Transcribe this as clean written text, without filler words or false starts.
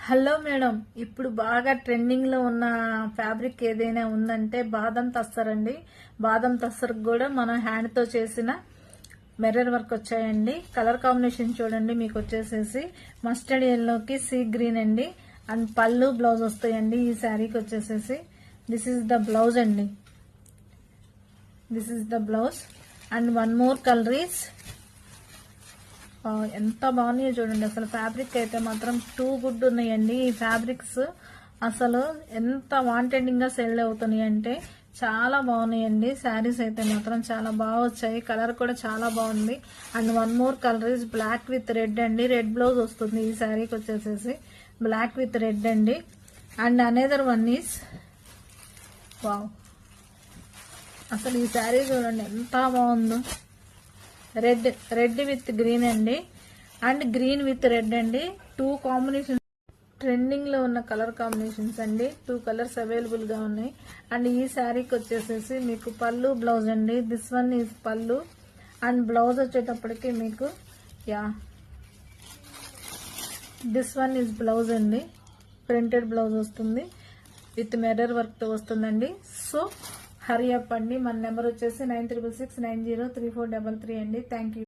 Hello madam, ఇప్పుడు బాగా trending లో ఉన్న ఫ్యాబ్రిక్ ఏదైనా ఉందంటే బాదం తస్సర్ అండి. బాదం తస్సర్ కూడా మన హ్యాండ్ తో చేసిన మిర్రర్ వర్క్ వచ్చాయండి. కలర్ కాంబినేషన్ చూడండి, మీకు వచ్చేసేసి మస్టర్డ్ ఎల్లోకి సీ గ్రీన్ అండి. అండ్ పళ్ళు బ్లౌజ్ వస్తాయండి. ఈ శారీకి వచ్చేసేసి దిస్ ఇస్ ద బ్లౌజ్ అండి. This is the blouse and one more colour is ఎంత బాగున్నాయో చూడండి. అసలు ఫ్యాబ్రిక్ అయితే మాత్రం టూ గుడ్ ఉన్నాయండి. ఈ ఫ్యాబ్రిక్స్ అసలు ఎంత వాంటెడింగ్ గా సెల్ అవుతున్నాయి అంటే చాలా బాగున్నాయండి. శారీస్ అయితే మాత్రం చాలా బాగా వచ్చాయి. కలర్ కూడా చాలా బాగుంది. And one more colour is black with red అండి. రెడ్ బ్లౌజ్ వస్తుంది ఈ శారీకి వచ్చేసేసి. బ్లాక్ విత్ రెడ్ అండి. And another one is wow, అసలు ఈ శారీ చూడండి ఎంత బాగుందో. రెడ్ విత్ గ్రీన్ అండి. అండ్ గ్రీన్ విత్ రెడ్ అండి. టూ కాంబినేషన్ ట్రెండింగ్ లో ఉన్న కలర్ కాంబినేషన్స్ అండి. టూ కలర్స్ అవైలబుల్ గా ఉన్నాయి. అండ్ ఈ శారీకి వచ్చేసేసి మీకు పళ్ళు బ్లౌజ్ అండి. దిస్ వన్ ఈజ్ పళ్ళు అండ్ బ్లౌజ్ వచ్చేటప్పటికి మీకు దిస్ వన్ ఈజ్ బ్లౌజ్ అండి. ప్రింటెడ్ బ్లౌజ్ వస్తుంది విత్ మిర్రర్ వర్క్ తో వస్తుందండి. సో హరి అప్ అండి. మన నెంబర్ వచ్చేసి 9669034333 అండి. Thank you.